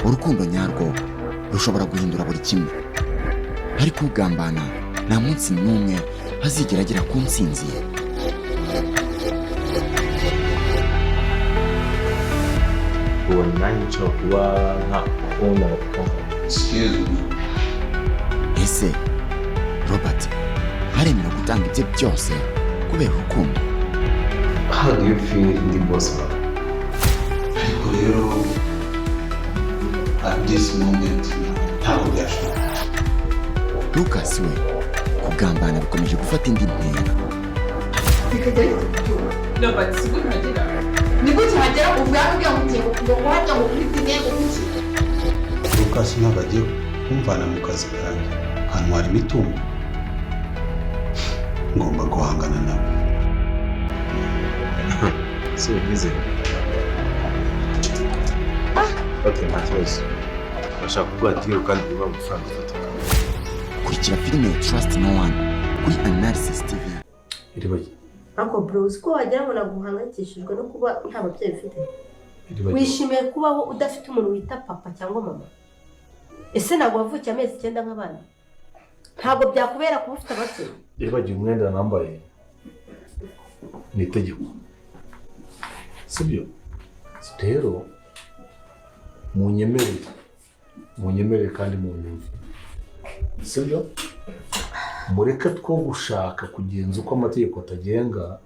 urukundo nyarwo rushobora guhindura buri kimwe, ariko ugambana nta munsi n'umwe azigera agera ku ntsinzi ye. ubona nanjye nshobora kuba nta kubona ese Robert haremera gutanga ibye byose kubera urukundo? how do you feel in the boss bawe? ariko rero at this moment ntabwo byashoboka. Lucas we kugambana bikomeje gufata indi ntera. Robert sibwo ntagera nibwo cyagera ubwangu byamugiye ngo wajya mu kwitine ubuki. Lucas ntabwo agiye kumvana mu kazi kanjye hantwara imitungo, ngomba guhangana nawe. si ubizi okay nta kibazo bashaka kuguha deal kandi biba amafaranga ufatika. Kurikira filime Trust No One kuri Analysis TV. iribaye Uncle Bruce ko wagira ngo naguhangayikishijwe no kuba nta babyeyi ufite. Wishimiye kubaho udafite umuntu wita papa cyangwa mama? Ese ntabwo wavukiye amezi 9 nk'abana? Ntabwo byakubera kuba ufite ababyeyi? iribaye umwenda nambaye ni itegeko sibyo. rero munyemerere kandi munyumve sibyo. mureke two gushaka kugenza uko amategeko atagenga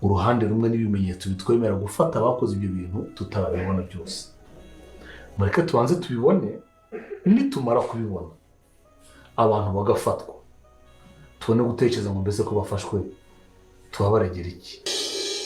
uruhande rumwe n'ibimenyetso bitwemera gufata abakoze ibyo bintu tutarabibona byose. mureke tubanze tubibone, nitumara kubibona abantu bagafatwa tubone gutekereza ngo mbese ko bafashwe tubabaregera iki.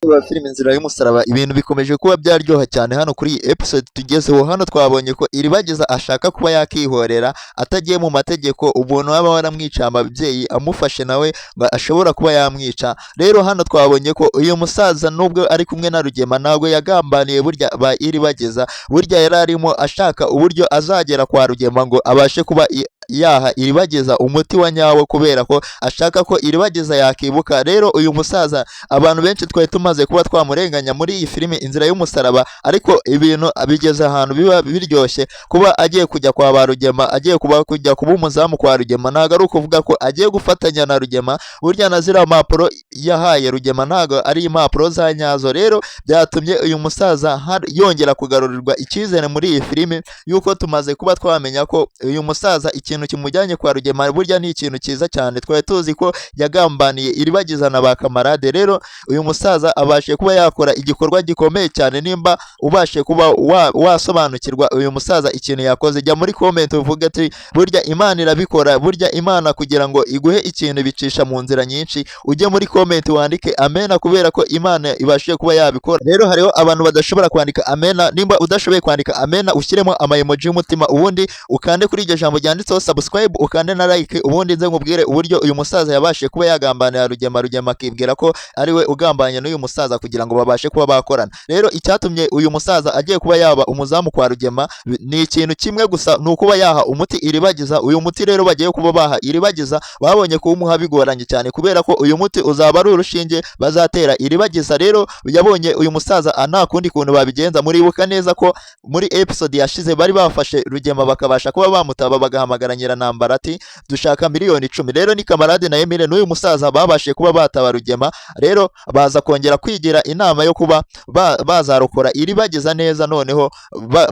Ba filime Inzira y'Umusaraba ibintu bikomeje kuba byaryoha cyane hano kuri iyi episode tugezeho. Hano twabonye ko Iribagiza ashaka kuba yakihorera atagiye mu mategeko, ubuntu waba waramwica ababyeyi amufashe nawe ashobora kuba yamwica. Rero hano twabonye ko uyu musaza nubwo ari kumwe na Rugema ntabwo yagambaniye burya ba Iribagiza, burya yari arimo ashaka uburyo azagera kwa Rugema ngo abashe kuba yaha Iribagiza umuti wa nyawo kubera ko ashaka ko Iribagiza yakibuka. Rero uyu musaza abantu benshi twari tumaze kuba twamurenganya muri iyi filime Inzira y'Umusaraba, ariko ibintu bigeze ahantu biba biryoshye kuba agiye kujya kwa ba Rugema, agiye kujya kuba umuzamu kwa Rugema. Ntago ari ukuvuga ko agiye gufatanya na Rugema, burya na zira mpapuro yahaye Rugema ntago ari impapuro za nyazo. Rero byatumye uyu musaza yongera kugarurirwa icyizere muri iyi filime yuko tumaze kuba twamenya ko uyu musaza ikintu kimujyanye kwa Rugema burya ni ikintu cyiza cyane. Twari tuzi ko yagambaniye Iribagiza na ba kamarade. Rero uyu musaza abashe kuba yakora igikorwa gikomeye cyane. Nimba ubashe kuba wasobanukirwa uyu musaza ikintu yakoze, jya muri comment uvuge ati burya Imana irabikora. Burya Imana kugira ngo iguhe ikintu bicisha mu nzira nyinshi. Ujye muri comment wandike amena kubera ko Imana ibashije kuba yabikora. Rero hariho abantu badashobora kwandika amena. Nimba udashoboye kwandika amena ushyiremo ama emoji y'umutima, ubundi ukande kuri iryo jambo ryanditseho subscribe, ukande na like, ubundi nze nkubwire uburyo uyu musaza yabashe kuba yagambanira Rugema. Rugema akibwira ko ari we ugambanye n'uyu musaza kugira ngo babashe kuba bakorana. Rero icyatumye uyu musaza agiye kuba yaba umuzamu kwa Rugema ni ikintu kimwe gusa, ni ukuba yaha umuti Iribagiza. Uyu muti rero bagiye kuba baha Iribagiza babonye kuwumuha bigoranye cyane kubera ko uyu muti uzaba ari urushinge bazatera Iribagiza. Rero yabonye uyu musaza nta kundi kuntu babigenza. Muribuka neza ko muri episode yashize bari bafashe Rugema bakabasha kuba bamutaba bagahamagara Nyirantambara ati dushaka miliyoni 10. Rero ni kamarade na Emile n'uyu musaza babashe kuba bataba Rugema. Rero baza kongera kwigira inama yo kuba bazarokora Iribagiza neza, noneho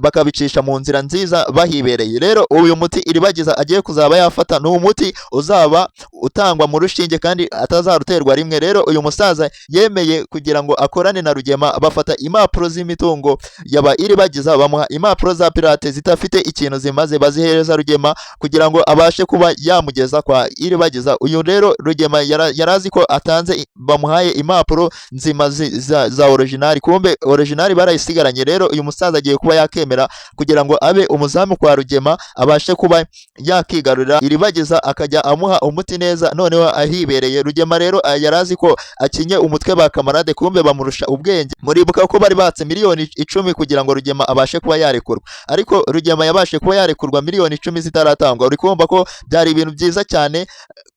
bakabicisha mu nzira nziza bahibereye. Rero uyu muti Iribagiza agiye kuzaba yafata ni umuti uzaba utangwa mu rushinge kandi atazaruterwa rimwe. Rero uyu musaza yemeye kugira ngo akorane na Rugema, bafata impapuro z'imitungo yaba Iribagiza bamuha impapuro za pirate zitafite ikintu zimaze, bazihereza Rugema kugira ngo abashe kuba yamugeza kwa Iribagiza. Uyu rero Rugema yarazi ko atanze bamuhaye impapuro nzima za original, kumbe original barayisigaranye. Rero uyu musaza agiye kuba yakemera kugira ngo abe umuzamu kwa Rugema, abashe kuba yakigarurira Iribagiza akajya amuha umuti neza, noneho ahibereye. Rugema rero yarazi ko akinye umutwe ba kamarade, kumbe bamurusha ubwenge. Muribuka ko bari batse miliyoni 10 kugira ngo Rugema abashe kuba yarekurwa, ariko Rugema yabashe kuba yarekurwa miliyoni 10 zitaratangwa. Uri kumva ko byari ibintu byiza cyane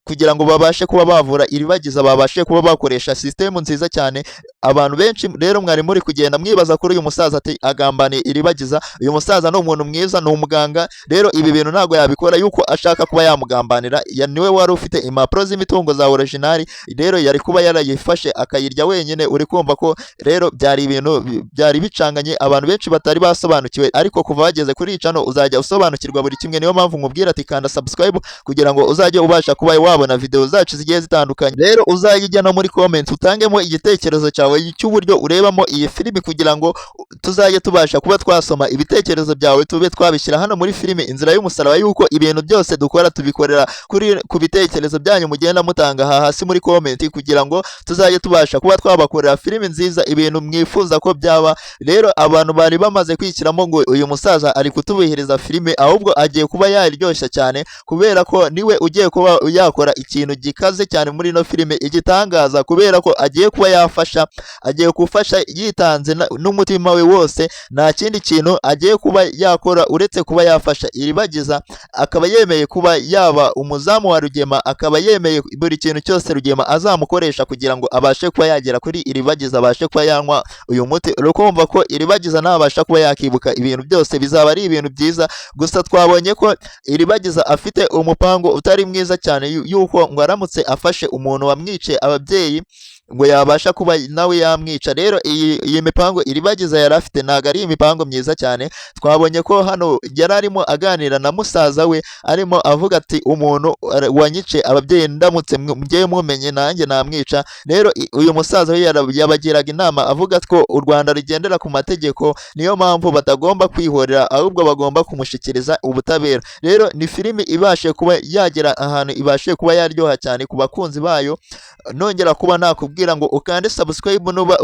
kugira ngo babashe kuba bavura iribagiza, babashe kuba bakoresha sisitemu nziza cyane. Abantu benshi rero mwari muri kugenda mwibaza kuri uyu musaza ati agambaniye iribagiza. Uyu musaza ni umuntu mwiza, ni umuganga, rero ibi bintu ntabwo yabikora yuko ashaka kuba yamugambanira. Niwe wari ufite impapuro z'imitungo za originali, rero yari kuba yarayifashe akayirya wenyine. Uri kumva ko rero byari ibintu byari bicanganye, abantu benshi batari basobanukiwe, ariko kuva bageze kuri iyi channel uzajya usobanukirwa buri kimwe. Niyo mpamvu nkubwira ati kanda subscribe kugira ngo uzajye ubasha kuba wabona video zacu zigiye zitandukanye. Rero uzajya no muri comment utangemo igitekerezo cyawe cy'uburyo urebamo iyi filimi, kugira ngo tuzajye tubasha kuba twasoma ibitekerezo byawe, tube twabishyira hano muri filimi Inzira y'Umusaraba, yuko ibintu byose dukora tubikorera ku bitekerezo byanyu mugenda mutanga hasi muri comment, kugira ngo tuzajye tubasha kuba twabakorera filimi nziza, ibintu mwifuza ko byaba. Rero abantu bari bamaze kwishyiramo ngo uyu musaza ari kutubihiriza filime, ahubwo agiye kuba yaryoshya cyane, kubera ko niwe ugiye kuba yakora ikintu gikaze cyane muri ino filime, igitangaza, kubera ko agiye kuba agiye gufasha yitanze n'umutima we wose. Nta kindi kintu agiye kuba yakora uretse kuba yafasha iribagiza, akaba yemeye kuba yaba umuzamu wa Rugema, akaba yemeye buri kintu cyose Rugema azamukoresha kugira ngo abashe kuba yagera kuri iribagiza, abashe kuba yanywa uyu muti. Urukumva ko iribagiza ntabasha kuba yakibuka ibintu byose, bizaba ari ibintu byiza. Gusa twabonye ko iribagiza afite umupango utari mwiza cyane, yuko ngo aramutse afashe umuntu wamwice ababyeyi ngo yabasha kuba nawe yamwica. Rero iyi mipango iribagiza yari afite ntabwo ari imipango myiza cyane. Twabonye ko hano yari arimo aganira na musaza we, arimo avuga ati umuntu wanyice ababyeyi ndamutse mujye mumenye nanjye namwica. Rero uyu musaza we yabagiraga inama avuga ko u Rwanda rugendera ku mategeko, niyo mpamvu batagomba kwihorera, ahubwo bagomba kumushyikiriza ubutabera. Rero ni filimi ibashe kuba yagera ahantu, ibashe kuba yaryoha cyane ku bakunzi bayo. Nongera kuba nakubwira ngo ukande subscribe nuba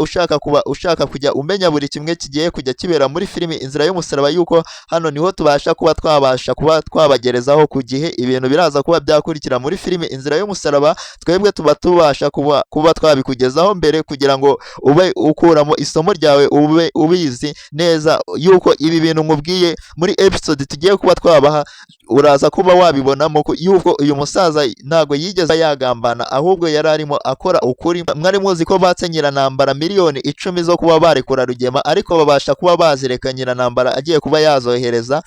ushaka kujya umenya buri kimwe kigiye kujya kibera muri filimi Inzira y'Umusaraba, yuko hano niho tubasha kuba twabagerezaho ku gihe ibintu biraza kuba byakurikira muri filimi Inzira y'Umusaraba. Twebwe tuba tubasha kuba twabikugezaho mbere, kugira ngo ube ukuramo isomo ryawe, ube ubizi neza yuko ibi bintu nkubwiye muri episode tugiye kuba twabaha uraza kuba wabibonamo yuko uyu musaza ntago yigeze yagambana, ahubwo yari arimo akora ukuri. Mwari muzi ko batse Nyiranambara miliyoni 10 zo kuba barekura Rugema, ariko babasha kuba bazireka Nyiranambara agiye kuba yazohereza,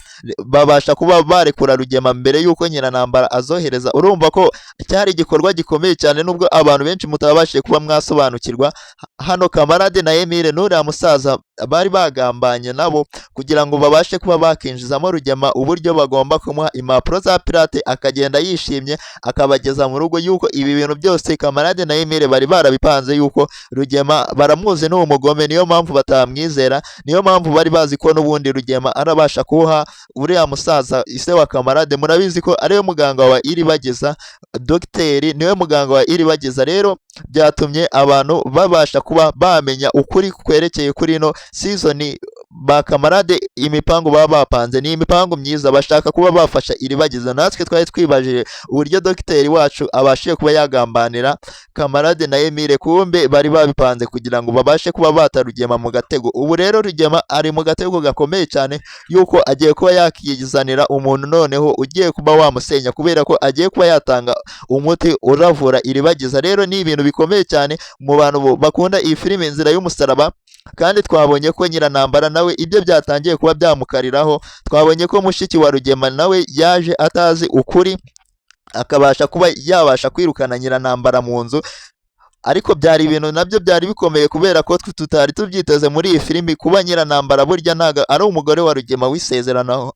babasha kuba barekura Rugema mbere yuko Nyiranambara azohereza. Urumva ko cyari igikorwa gikomeye cyane, nubwo abantu benshi mutabashije kuba mwasobanukirwa. Hano Kamarade na Emile n'uriya musaza bari bagambanye nabo kugira ngo babashe kuba bakinjizamo Rugema uburyo bagomba kumuha impapuro za pirate, akagenda yishimye akabageza mu rugo. Yuko ibi bintu byose Kamarade na Emile bari barabipanze, yuko Rugema baramuzi n'uwo mugome, niyo mpamvu batamwizera, niyo mpamvu bari bazi ko n'ubundi Rugema arabasha kuha uriya musaza ise wa Kamarade. Murabizi ko ariwe muganga wa iribagiza, dogiteri niwe muganga wa iribagiza. Rero byatumye abantu babasha kuba bamenya ukuri kwerekeye kuri ino season. Ba Kamarade imipango baba bapanze ni imipango myiza, bashaka kuba bafasha iribagiza. Natwe twari twibajije uburyo dogiteri wacu abashiye kuba yagambanira Kamarade na Emile, kumbe bari babipanze kugira ngo babashe kuba bata Rugema mu gatego. Ubu rero Rugema ari mu gatego gakomeye cyane, yuko agiye kuba yakizanira umuntu noneho ugiye kuba wamusenya, kubera ko agiye kuba yatanga umuti uravura iribagiza. Rero ni ibintu bikomeye cyane mu bantu bakunda iyi filime Inzira y'Umusaraba. Kandi twabonye ko Nyiranambara nawe ibyo byatangiye kuba byamukariraho. Twabonye ko mushiki wa Rugema nawe yaje atazi ukuri, akabasha kuba yabasha kwirukana Nyiranambara mu nzu. Ariko byari ibintu nabyo byari bikomeye, kubera ko tutari tubyiteze muri iyi filimi, kuba Nyiranambara burya ntago ari umugore wa Rugema wisezeranaho.